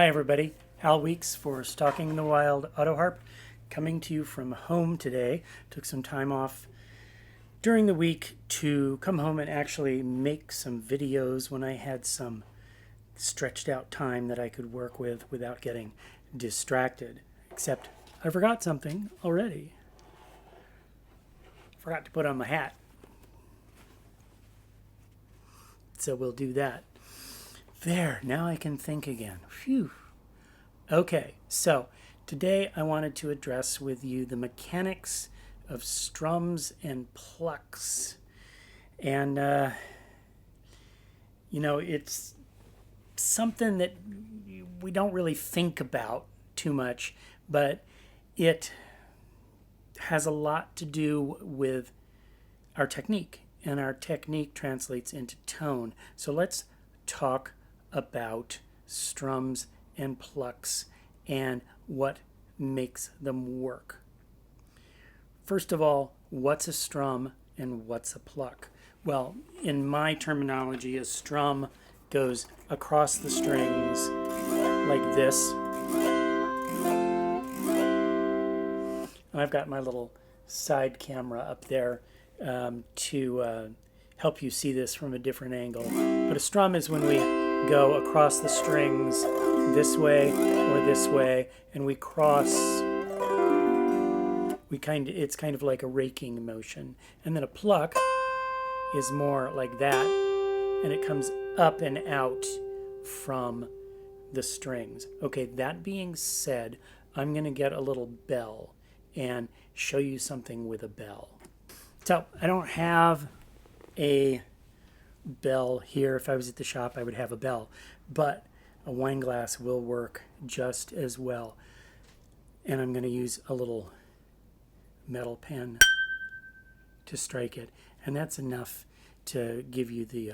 Hi everybody, Hal Weeks for Stalking the Wild Autoharp, coming to you from home today. Took some time off during the week to come home and actually make some videos when I had some stretched out time that I could work with without getting distracted. Except I forgot something already. Forgot to put on my hat. So we'll do that. There, now I can think again. Phew. Okay, so today I wanted to address with you the mechanics of strums and plucks. And, it's something that we don't really think about too much, but it has a lot to do with our technique, and our technique translates into tone. So let's talk about strums and plucks and what makes them work. First of all, what's a strum and what's a pluck? Well, in my terminology, a strum goes across the strings like this. I've got my little side camera up there to help you see this from a different angle. But a strum is when we go across the strings this way or this way, and we cross. It's kind of like a raking motion. And then a pluck is more like that, and it comes up and out from the strings. Okay, that being said, I'm going to get a little bell and show you something with a bell. So I don't have a bell here. If I was at the shop, I would have a bell, but a wine glass will work just as well. And I'm going to use a little metal pen to strike it, and that's enough to give you the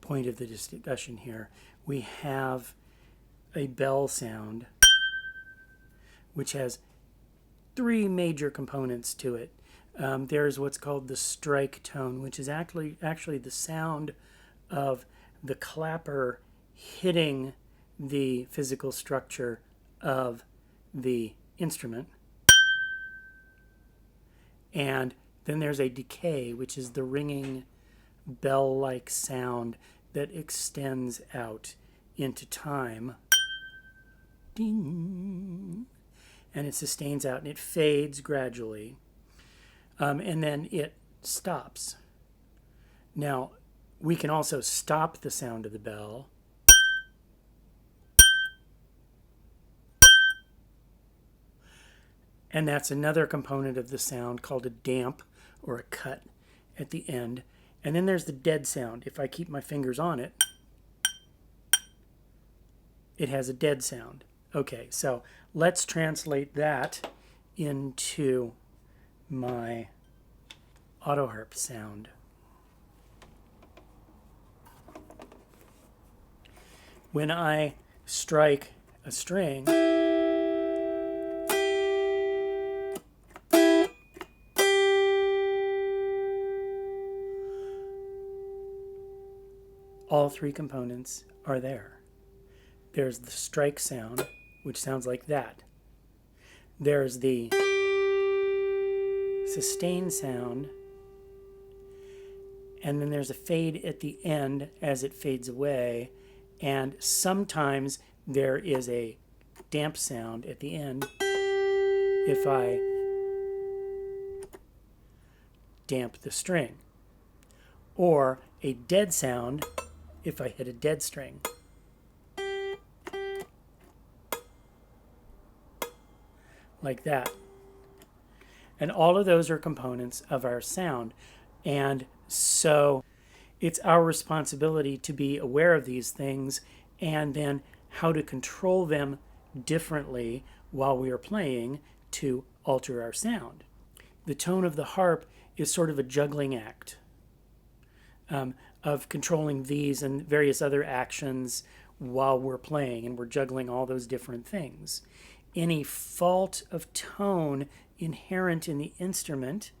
point of the discussion here. We have a bell sound which has three major components to it. There's what's called the strike tone, which is actually the sound of the clapper hitting the physical structure of the instrument. And then there's a decay, which is the ringing bell-like sound that extends out into time. Ding! And it sustains out and it fades gradually. And then it stops. Now, we can also stop the sound of the bell. And that's another component of the sound called a damp or a cut at the end. And then there's the dead sound. If I keep my fingers on it, it has a dead sound. Okay, so let's translate that into my Autoharp sound. When I strike a string, all three components are there. There's the strike sound, which sounds like that. There's the sustain sound, and then there's a fade at the end as it fades away, and sometimes there is a damp sound at the end if I damp the string, or a dead sound if I hit a dead string. Like that. And all of those are components of our sound. And so it's our responsibility to be aware of these things and then how to control them differently while we are playing to alter our sound. The tone of the harp is sort of a juggling act of controlling these and various other actions while we're playing, and we're juggling all those different things. Any fault of tone inherent in the instrument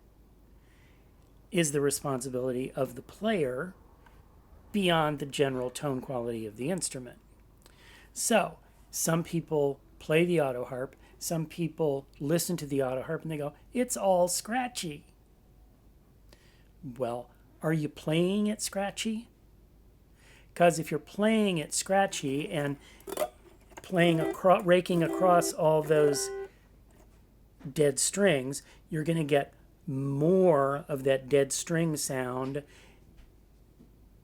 is the responsibility of the player beyond the general tone quality of the instrument. So some people play the Autoharp, some people listen to the Autoharp and they go, it's all scratchy. Well, are you playing it scratchy? Because if you're playing it scratchy and raking across all those dead strings, you're going to get more of that dead string sound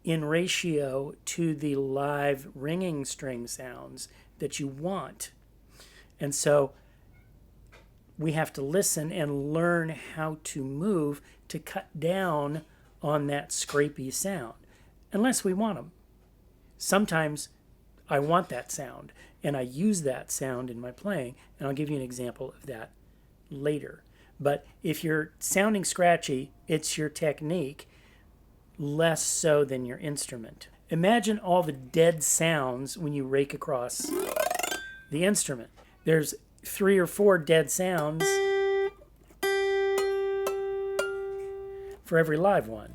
in ratio to the live ringing string sounds that you want. And so we have to listen and learn how to move to cut down on that scrapey sound, unless we want them. Sometimes I want that sound, and I use that sound in my playing, and I'll give you an example of that later. But if you're sounding scratchy, it's your technique, less so than your instrument. Imagine all the dead sounds when you rake across the instrument. There's 3 or 4 dead sounds for every live one.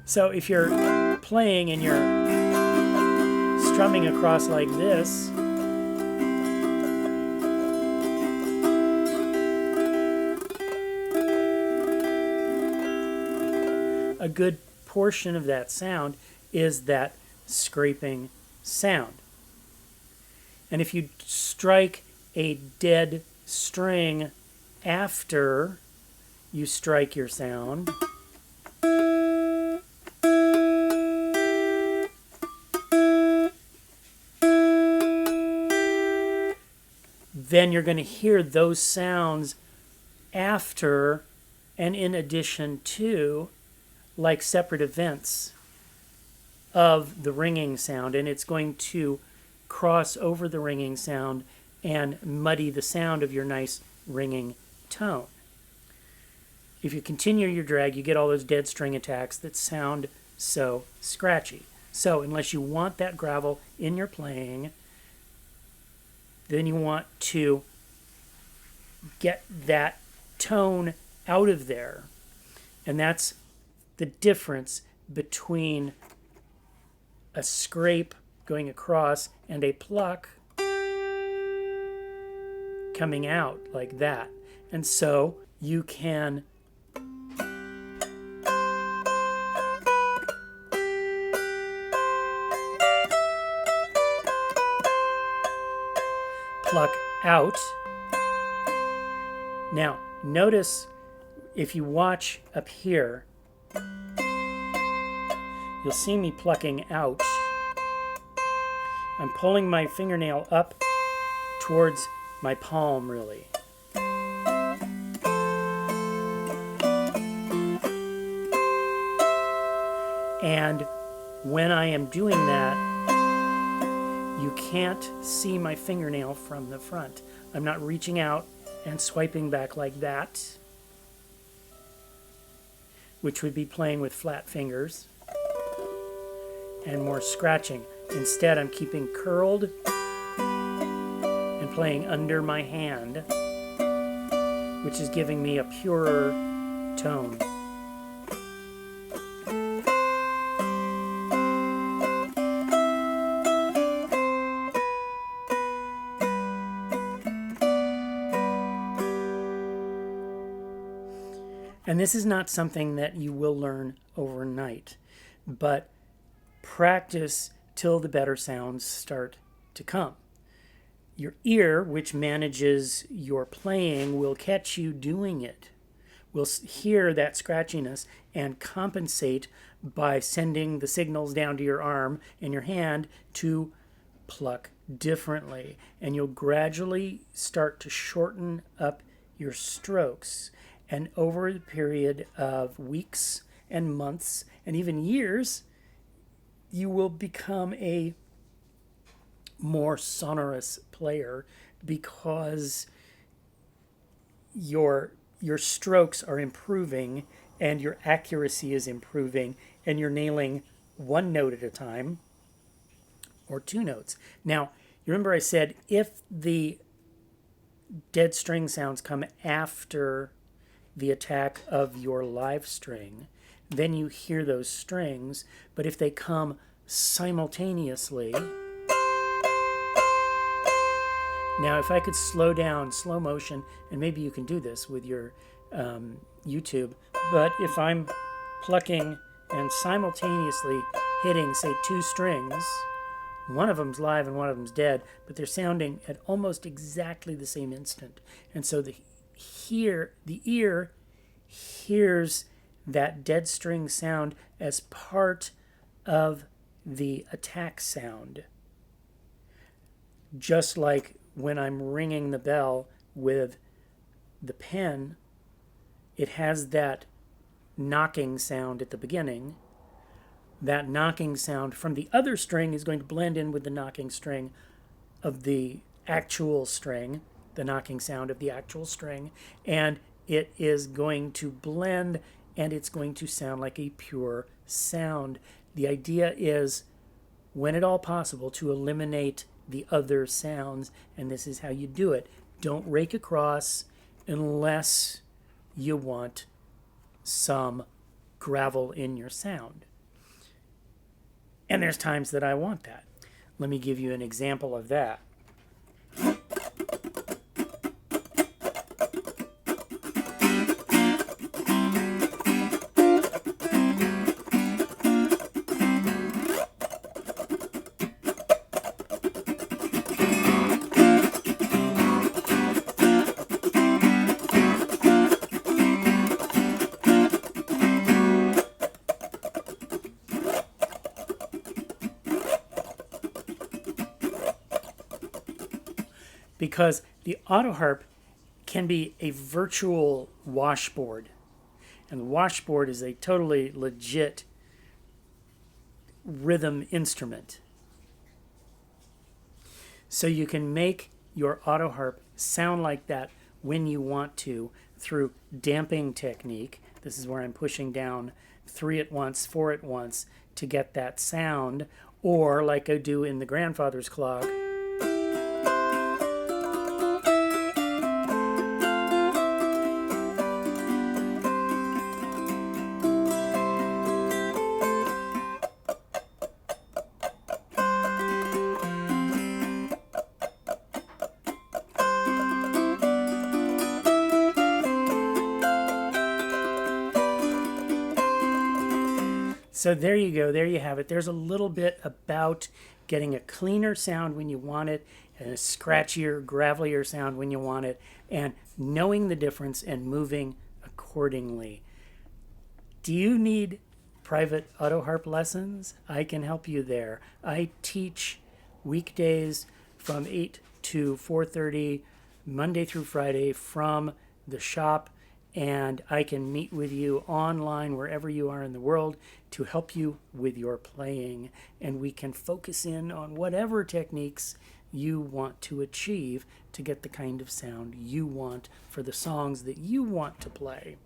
So if you're playing and you're strumming across like this, a good portion of that sound is that scraping sound. And if you strike a dead string after you strike your sound, then you're going to hear those sounds after and in addition to, like separate events of the ringing sound, and it's going to cross over the ringing sound and muddy the sound of your nice ringing tone. If you continue your drag, you get all those dead string attacks that sound so scratchy. So unless you want that gravel in your playing, then you want to get that tone out of there. And that's the difference between a scrape going across and a pluck coming out like that. And so you can pluck out. Now, notice if you watch up here, you'll see me plucking out. I'm pulling my fingernail up towards my palm, really. And when I am doing that, you can't see my fingernail from the front. I'm not reaching out and swiping back like that, which would be playing with flat fingers and more scratching. Instead, I'm keeping curled and playing under my hand, which is giving me a purer tone. And this is not something that you will learn overnight, but practice till the better sounds start to come. Your ear, which manages your playing, will catch you doing it. Will hear that scratchiness and compensate by sending the signals down to your arm and your hand to pluck differently. And you'll gradually start to shorten up your strokes. And over the period of weeks and months and even years, you will become a more sonorous player because your strokes are improving and your accuracy is improving and you're nailing one note at a time or 2 notes. Now, you remember I said if the dead string sounds come after the attack of your live string, then you hear those strings. But if they come simultaneously, now if I could slow down, slow motion, and maybe you can do this with your YouTube, but if I'm plucking and simultaneously hitting, say, 2 strings, one of them's live and one of them's dead, but they're sounding at almost exactly the same instant. And so the ear hears that dead string sound as part of the attack sound. Just like when I'm ringing the bell with the pen, it has that knocking sound at the beginning. That knocking sound from the other string is going to blend in with the knocking string of the actual string, the knocking sound of the actual string, and it is going to blend and it's going to sound like a pure sound. The idea is, when at all possible, to eliminate the other sounds, and this is how you do it. Don't rake across unless you want some gravel in your sound. And there's times that I want that. Let me give you an example of that. Because the Autoharp can be a virtual washboard. And the washboard is a totally legit rhythm instrument. So you can make your Autoharp sound like that when you want to through damping technique. This is where I'm pushing down 3 at once, 4 at once to get that sound. Or like I do in the grandfather's clog. So there you go, there you have it. There's a little bit about getting a cleaner sound when you want it, and a scratchier, gravelier sound when you want it, and knowing the difference and moving accordingly. Do you need private Autoharp lessons? I can help you there. I teach weekdays from 8 to 4:30, Monday through Friday from the shop, and I can meet with you online wherever you are in the world to help you with your playing, and we can focus in on whatever techniques you want to achieve to get the kind of sound you want for the songs that you want to play.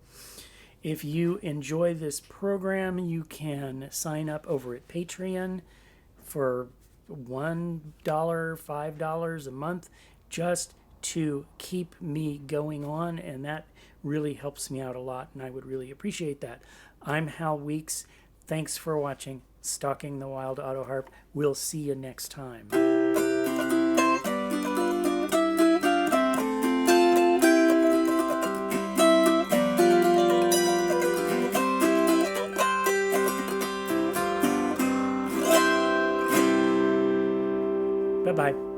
If you enjoy this program, you can sign up over at Patreon for $1, $5 a month just to keep me going on, and that really helps me out a lot, and I would really appreciate that. I'm Hal Weeks. Thanks for watching Stalking the Wild Autoharp. We'll see you next time. Bye-bye.